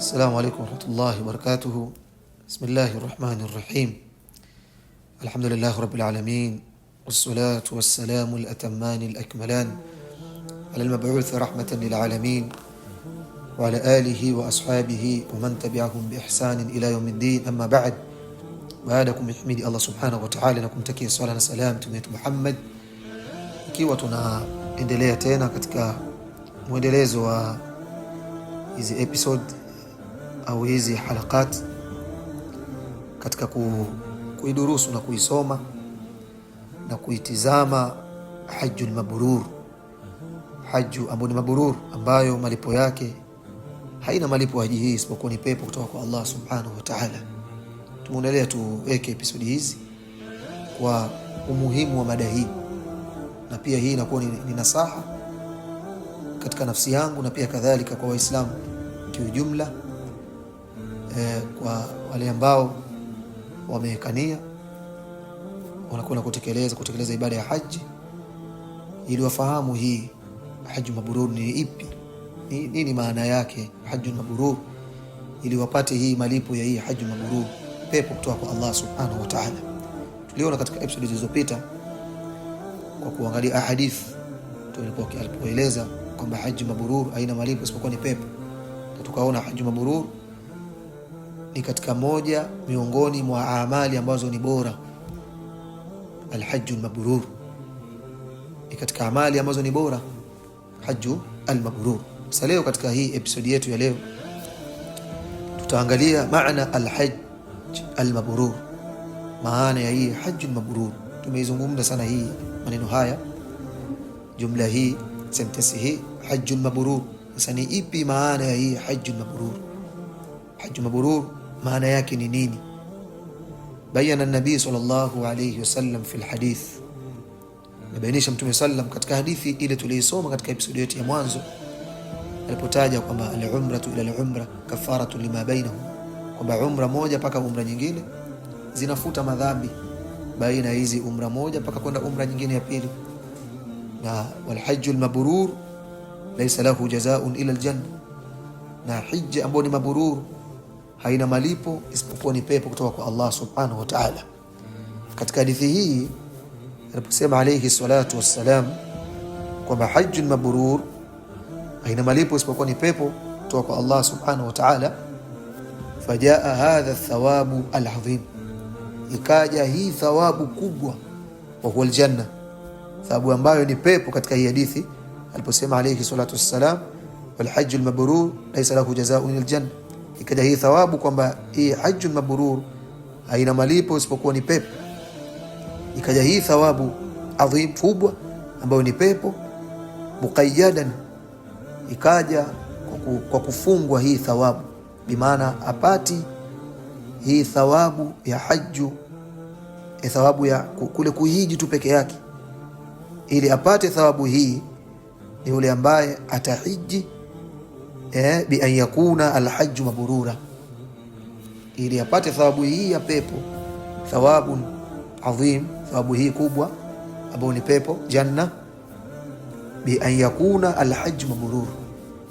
السلام عليكم ورحمة الله وبركاته. بسم الله الرحمن الرحيم. الحمد لله رب العالمين، والصلاة والسلام الأتمان الأكملان على المبعوث رحمة للعالمين وعلى آله وأصحابه ومن تبعهم بإحسان إلى يوم الدين. أما بعد، baadakum ihmidi Allah subhanahu wa ta'ala na kumtakia swala na salam Mtume wetu Muhammad, ikiwa tunaendelea tena katika mwendelezo wa hizi episode au hizi halakat katika kuidurusu na kuisoma na kuitizama hajjul mabrur, hajju ambayo ni mabrur, ambayo malipo yake haina malipo haji hii isipokuwa ni pepo kutoka kwa Allah subhanahu wa ta'ala. Tumeonelea tuweke episodi hizi kwa umuhimu wa mada hii, na pia hii inakuwa ni nasaha katika nafsi yangu na pia kadhalika kwa Waislamu kiujumla, kwa wale ambao wamekania wanakwenda kutekeleza ibada ya haji, ili wafahamu hii hajju mabrur ni ipi, nini maana yake hajju mabrur, ili wapate hii malipo ya hii hajju mabrur, pepo kutoka kwa Allah subhanahu wa ta'ala. Tuliona katika episode zilizopita kwa kuangalia ahadith tulipoeleza kwamba hajju mabrur haina malipo isipokuwa ni pepo, na tukaona hajju mabrur ni katika moja miongoni mwa amali ambazo ni bora. Alhajju almabrur ni katika amali ambazo ni bora, hajju almabrur. Sasa leo katika hii episode yetu ya leo tutaangalia maana alhajj almabrur, maana ya hii hajju almabrur. Tumeizungumza sana hii maneno haya, jumla hii, sentence hii, hajju almabrur. Sasa ni ipi maana ya hii hajju almabrur? Hajju mabrur maana yake ni nini? Bayana an-nabii sallallahu alayhi wasallam fi al-hadith, nabainisha Mtume sallam katika hadithi ile tuliisoma katika episode yetu ya mwanzo, alipotaja kwamba al-umratu ila al-umra kafaratu lima bainahum, kwamba umra moja mpaka umra nyingine zinafuta madhambi baina hizi umra moja mpaka kwenda umra nyingine ya pili. Na wal hajju al-mabrur laysa lahu jazaa'un ila al-janna, na hija ambayo ni mabrur haina malipo isipokuwa ni pepo kutoka kwa Allah subhanahu wa ta'ala. Katika hadithi hii aliposema alayhi salatu wassalam kwamba hajjul mabrur haina malipo isipokuwa ni pepo kutoka kwa Allah subhanahu wa ta'ala, fajaa hadha thawabu alazim, ikaja hii thawabu kubwa, wa huwa aljanna, thawabu ambayo ni pepo. Katika hii hadithi aliposema alayhi salatu wassalam wal hajjul mabrur laysa lahu jazaa'un illa aljanna, ikaja hii thawabu kwamba hii hajjul mabrur haina malipo isipokuwa ni pepo. Ikaja hii thawabu adhim kubwa ambayo ni pepo, muqayyadan, ikaja kwa kufungwa hii thawabu, bimaana apati hii thawabu ya hajju, thawabu ya kule kuhiji tu peke yake. Ili apate thawabu hii ni yule ambaye atahiji bi an yakuna alhajju mabrura. Ili apate thawabu hii ya pepo, thawabun adhim, thawabu hii kubwa ambayo ni pepo, janna, bi an yakuna alhajju mabrur,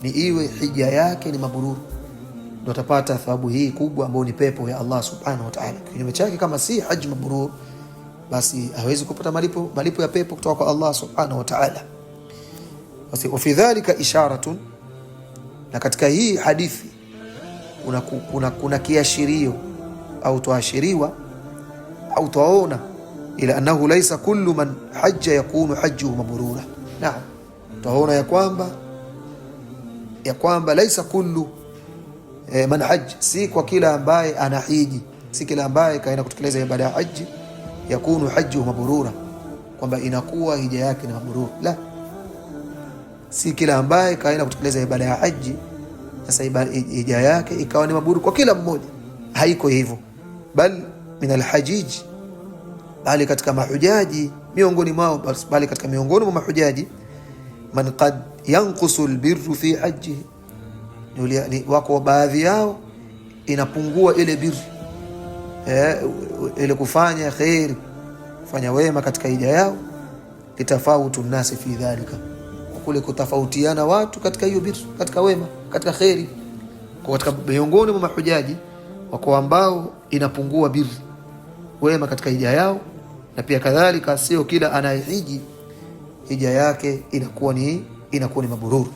ni iwe hija yake ni mabrur, ndio atapata thawabu hii kubwa ambayo ni pepo ya Allah subhanahu wa ta'ala. Kinyume chake, kama si hajju mabrur, basi hawezi kupata malipo ya pepo kutoka kwa Allah subhanahu wa ta'ala. Basi fi dhalika isharatun, na katika hii hadithi kuna kiashirio au tuashiriwa au tuaona ila annahu laysa kullu man hajja yakunu hajjuhu mabrura. Naam, tuaona ya kwamba laysa kullu man hajj, si kwa kila ambaye anahiji, si kila ambaye kaenda kutekeleza ibada ya haji yakunu hajjuhu mabrura, kwamba inakuwa hija yake ni mabrur. La, si kila ambaye kaenda kutekeleza ibada ya haji sasa hija yake ikawa ni mabrur kwa kila mmoja, haiko hivyo. Bal min alhajij, bali katika mahujaji miongoni mwao, bali katika miongoni mwa mahujaji, man qad yanqusu albirru fi hajjihi, ni wako baadhi yao inapungua ile birri, ile kufanya khair, kufanya wema katika hija yao, litafautu nasi fi dhalika, kule kutofautiana watu katika hiyo birri, katika wema, katika khairi. Kwa katika miongoni mwa mahujaji wako ambao inapungua birri wema katika hija yao, na pia kadhalika sio kila anayehiji hija yake inakuwa ni mabururu.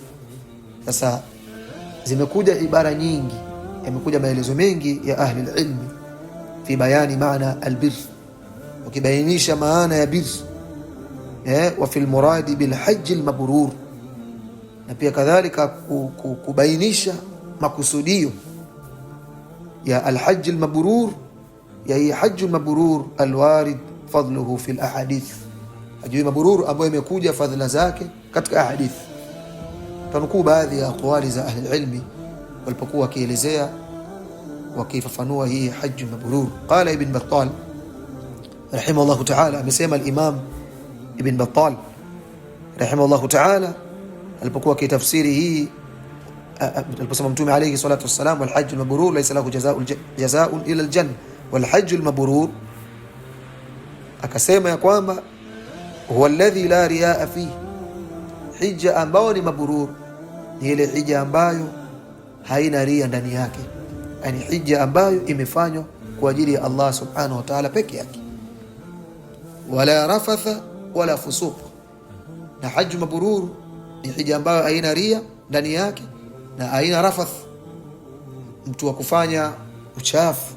Sasa zimekuja ibara nyingi, yamekuja maelezo mengi ya ahli ilmi fi bayani maana albir, ukibainisha maana ya bir, wa fil muradi bil hajj al mabrur, na pia kadhalika kubainisha makusudio ya al hajj al mabrur, ya hii hajj al mabrur alwarid fadluhu fil ahadith, hajj mabrur ambayo imekuja fadhila zake katika ahadith. Tanukuu baadhi ya aqwali za ahli ilmi walipokuwa wakielezea wakifafanua hii hajj mabrur. Qala Ibn Battal rahimahullah ta'ala, amesema al-Imam Ibn Battal rahimahullah ta'ala alipokuwa kitafsiri hii, aliposema Mtume alayhi salatu wassalam, wal hajj mabrur laysa lahu jazaa'un ila al-janna wal hajj mabrur, akasema ya kwamba huwa alladhi la riyaa fihi, hija ambayo ni mabrur ni ile hija ambayo haina ria ndani yake, yani hija ambayo imefanywa kwa ajili ya Allah subhanahu wa ta'ala peke yake. Wala rafatha wala fusuq, na hajj mabrur ni hija ambayo haina ria ndani yake na haina rafath, mtu wa kufanya uchafu,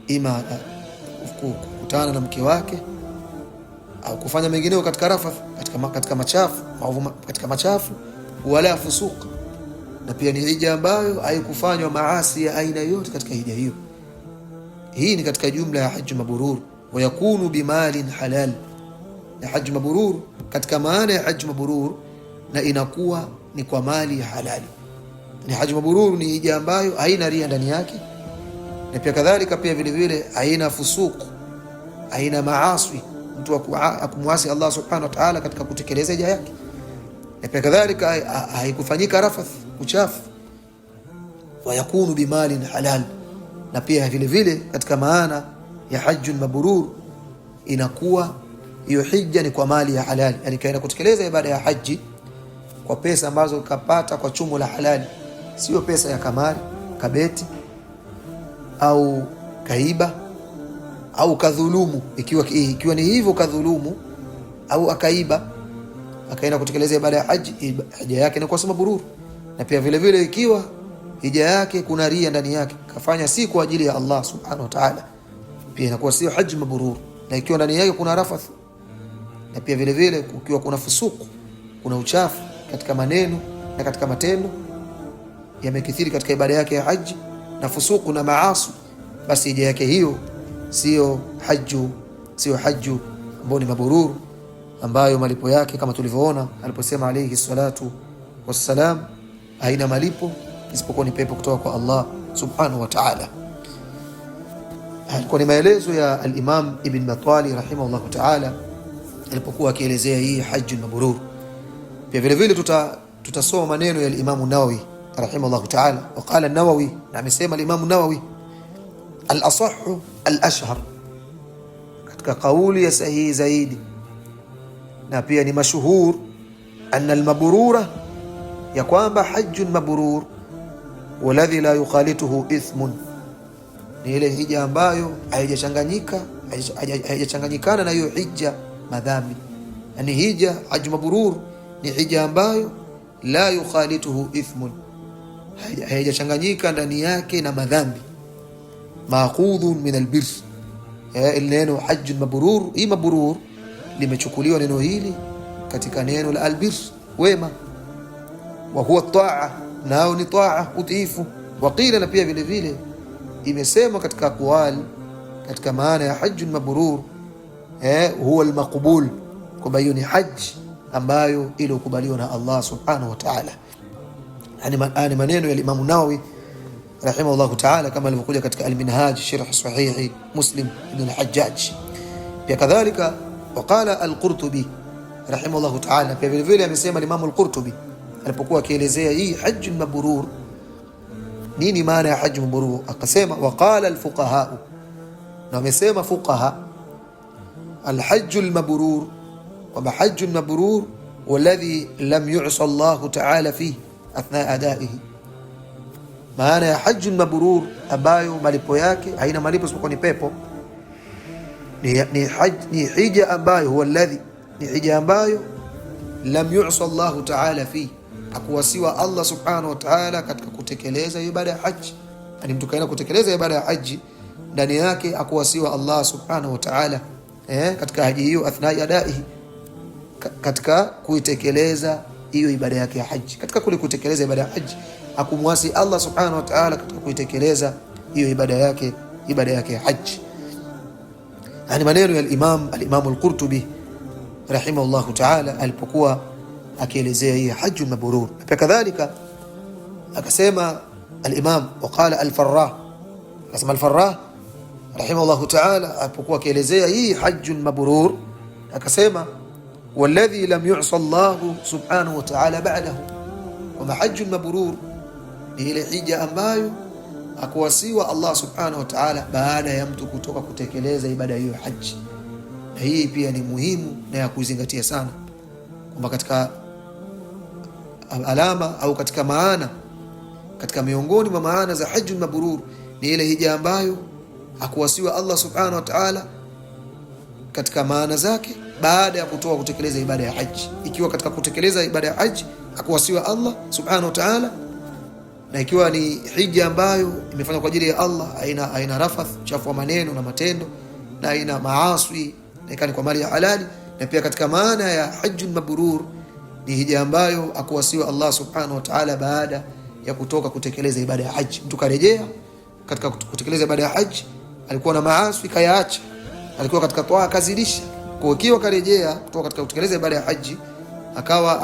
ima kukutana na mke wake au kufanya mengineo katika rafath, katika machafu, katika machafu, wala fusuq, na pia ni hija ambayo haikufanywa maasi ya aina yote katika hija hiyo. Hii ni katika jumla ya hajj mabrur. Wa yakunu bimalin halal, ya hajj mabrur katika maana ya hajj mabrur, na inakuwa ni kwa mali ya halali. Ni hajj mabrur ni hija ambayo haina ria ndani yake, na pia kadhalika pia vile vile haina fusuq, haina maasi, mtu akumwasi Allah subhanahu wa ta'ala katika kutekeleza hija yake, na pia kadhalika haikufanyika rafath, uchafu. Wa yakunu bimalin halal, na pia vile vile katika maana ya hajjun mabrur inakuwa hiyo hija ni kwa mali ya halali, yani kaenda kutekeleza ibada ya haji kwa pesa ambazo kapata kwa chumo la halali, sio pesa ya kamari, kabeti au kaiba au kadhulumu. Ikiwa ni hivyo kadhulumu au akaiba akaenda kutekeleza ibada ya haji, hija yake inakuwa si mabrur. Na pia vile vile ikiwa hija yake kuna ria ndani yake, kafanya si kwa ajili ya Allah subhanahu wa ta'ala, pia inakuwa sio hajj mabrur. Na ikiwa ndani yake kuna rafath, na pia vile vile ukiwa kuna fusuku, kuna uchafu katika maneno na katika matendo yamekithiri katika ibada yake ya haji, na fusuku na maasi, basi hija yake hiyo sio hajju ambayo ni mabrur, ambayo malipo yake kama tulivyoona aliposema alayhi salatu wassalam, haina malipo isipokuwa ni pepo kutoka kwa Allah subhanahu wa ta'ala. Kwa ni maelezo ya al-Imam Ibn Battal rahimahullah ta'ala alipokuwa akielezea hii hajj mabrur. Pia vile vile tutasoma maneno ya al-Imam Nawawi rahimahullah ta'ala. Waqala an-Nawawi, na amesema al-Imam Nawawi, al-asahhu al-ashhar, katika kauli ya sahihi zaidi na pia ni mashuhur, anna al-mabrura, ya kwamba hajjun mabrur waladhi la yukhalituhu ithmun, ni ile hija ambayo haijachanganyikana na hiyo hija madhambi. Yani hija hajj mabrur ni hija ambayo la yukhalituhu ithmun, haijachanganyika ndani yake na madhambi. Ma'khudhun min albir, neno hajj mabrur, hii mabrur limechukuliwa neno hili katika neno la albir, wema. Wa huwa taa, nao ni taa, utiifu. Waqila, na pia vile vile imesema katika aqwal katika maana ya hajj mabrur, huwa almaqbul, kwamba hiyo ni haji ambayo iliyokubaliwa na Allah subhanahu wa ta'ala. Yani maneno ya Imam Nawawi rahimahullah ta'ala kama alivyokuja katika al-Minhaj sharh sahih Muslim ibn al-Hajjaj. Pia kadhalika waqala al-Qurtubi rahimahullah ta'ala, pia vile vile amesema Imam al-Qurtubi alipokuwa akielezea hii hajj mabrur, nini maana ya hajj mabrur, akasema waqala al-fuqaha, na amesema fuqaha, al-hajj al-mabrur, wa hajj mabrur walladhi lam yu'sa Allah ta'ala fihi athna adaihi, maana ya hajjun mabrur ambayo malipo yake haina malipo isipokuwa ni pepo, ni hija ambayo huwa alladhi, ni hija ambayo lam yu'sa Allah ta'ala fi, akuwasiwa Allah subhanahu wa ta'ala katika kutekeleza ibada ya haji. Yani mtu kaenda kutekeleza ibada ya haji, ndani yake akuwasiwa Allah subhanahu wa ta'ala katika haji hiyo, athnai adaihi, katika kuitekeleza hiyo ibada yake ya haji, katika kule kutekeleza ibada ya haji akumwasi Allah subhanahu wa ta'ala katika kuitekeleza hiyo ibada yake ya haji. Yani maneno ya al-Imam al-Qurtubi rahimahullah ta'ala alipokuwa akielezea hii hajjul mabrur. Pia kadhalika akasema al-Imam waqala al-Farrah, akasema al-Farrah rahimahullah ta'ala alipokuwa akielezea hii hajjul mabrur akasema walladhi lam yu'sa Allah subhanahu wa ta'ala ba'dahu, wa hajjul mabrur ni ile hija ambayo akuwasiwa Allah subhanahu wa ta'ala baada ya mtu kutoka kutekeleza ibada hiyo haji. Na hii pia ni muhimu na ya kuzingatia sana, kwamba katika alama au katika maana, katika miongoni mwa maana za hajjul mabrur ni ile hija ambayo akuwasiwa Allah subhanahu wa ta'ala katika maana zake baada ya kutoka kutekeleza ibada ya haji. Ikiwa katika kutekeleza ibada ya haji akuwasiwa Allah subhanahu wa ta'ala, na ikiwa ni hija ambayo imefanywa kwa ajili ya Allah, haina rafath, chafu wa maneno na matendo, na haina maasi, na ikani kwa mali ya halali. Na pia katika maana ya hajjul mabrur ni hija ambayo akuwasiwa Allah subhanahu wa ta'ala baada ya kutoka kutekeleza ibada ya haji. Mtu karejea katika kutekeleza ibada ya haji, alikuwa na maasi kayaacha, alikuwa katika toa kazidisha. Kwa hiyo karejea kutoka katika kutekeleza ibada ya haji, akawa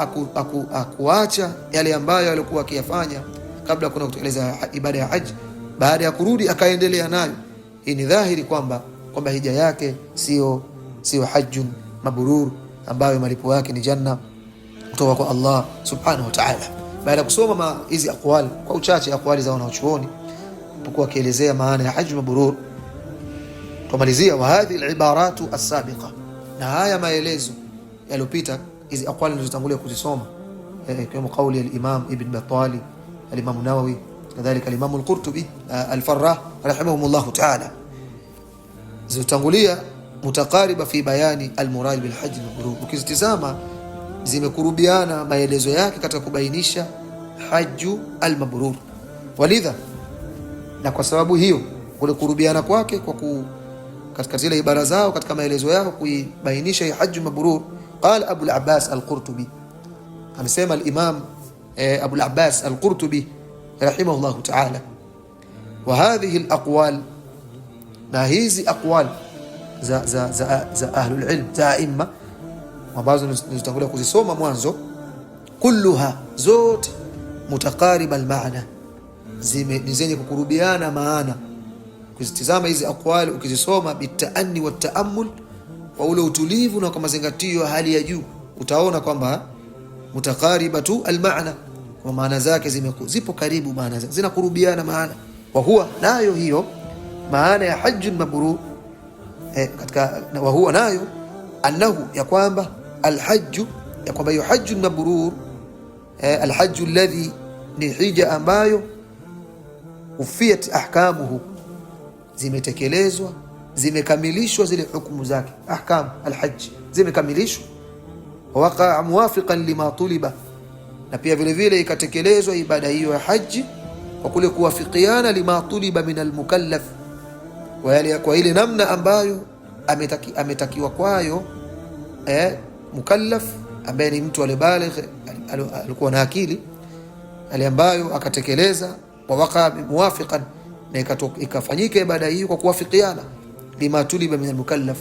akuacha yale ambayo alikuwa akiyafanya kabla kuna kutekeleza ibada ya haji, baada ya kurudi akaendelea nayo, hii ni dhahiri kwamba hija yake sio hajjun mabrur ambayo malipo yake ni janna kutoka kwa Allah subhanahu wa ta'ala. Baada ya kusoma hizi aqwali kwa uchache, aqwali za wanachuoni tupokuwa kielezea maana ya hajjun mabrur, tumalizia wa hadhihi al-ibaratu as-sabiqa, na haya maelezo yaliyopita, hizi aqwali nilizotangulia kuzisoma, kama kauli ya al-Imam Ibn Battali, al-Imam Nawawi, kadhalika al-Imam al-Qurtubi, al-Farrah rahimahumullah ta'ala, zitangulia mutakariba fi bayani al-murad bil hajj mabrur. Ukizitizama zimekurubiana maelezo yake katika kubainisha hajju al-mabrur. Walidha, na kwa sababu hiyo kule kurubiana kwake kwa katika zile ibara zao katika maelezo yao kuibainisha hii hajju mabrur, qala Abu al-Abbas al-Qurtubi, amesema al-Imam Abu al-Abbas al-Qurtubi rahimahullah ta'ala, wa hadhihi al-aqwal, na hizi aqwal za ahlul ilm, za aima ambazo nilizotangulia kuzisoma mwanzo, kulluha, zote mutakariba al-maana, ni zenye kukurubiana maana. Kuzitizama hizi aqwal ukizisoma bitaanni wa taammul, kwa ule utulivu na kwa mazingatio hali ya juu, utaona kwamba mutakaribatu al-maana, kwa maana zake zipo karibu, maana zake zinakurubiana maana. Wa huwa, nayo hiyo maana ya hajjun mabrur katika, wa huwa nayo annahu, ya kwamba al-hajju, ya kwamba hiyo hajjun mabrur, al-hajju alladhi, ni hija ambayo ufiyat ahkamuhu, zimetekelezwa, zimekamilishwa zile hukumu zake, ahkam al-hajj zimekamilishwa, waqa muwafiqan lima tuliba, na pia vile vile ikatekelezwa ibada hiyo ya haji kwa kule kuwafikiana lima tuliba min al-mukallaf, kwa ile namna ambayo ametakiwa kwayo mukallaf, ambaye ni mtu alibaligh, alikuwa na akili, ali ambayo akatekeleza, wa waqa muwafiqan, na ikafanyika ibada hiyo kwa kuwafikiana lima tuliba min al-mukallaf,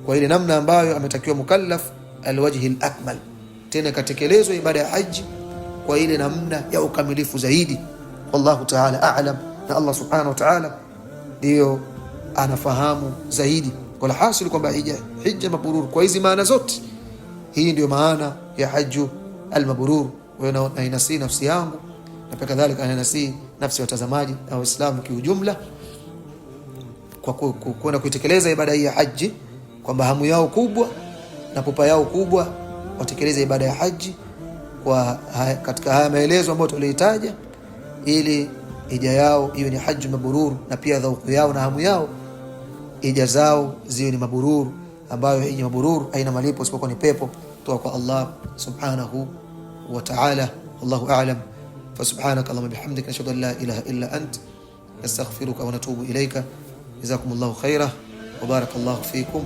kwa ile namna ambayo ametakiwa mukallaf alwajhi al-akmal, tena ikatekelezwa ibada ya haji kwa ile namna ya ukamilifu zaidi. Wallahu ta'ala a'lam, na Allah subhanahu wa ta'ala ndio anafahamu zaidi. Wala hasil kwamba hija mabrur kwa hizi maana zote, hii ndio maana ya hajju al-mabrur. Wewe na inasi nafsi yangu, na pia kadhalika inasi nafsi ya watazamaji na Waislamu kiujumla, kwa kwenda kuitekeleza ibada hii ya haji, kwamba hamu yao kubwa na pupa yao kubwa watekeleze ibada ya haji kwa katika haya maelezo ambayo tulihitaja, ili hija yao iwe ni hajjun mabrur, na pia dhauku yao na hamu yao hija zao ziwe ni mabrur, ambayo hija mabrur haina malipo isipokuwa ni pepo kutoka kwa Allah subhanahu wa ta'ala. Wallahu a'lam. Fasubhanaka Allahumma bihamdika nashhadu an la ilaha illa ant nastaghfiruka wa natubu ilayka. Jazakumullahu khairan wa barakallahu fikum.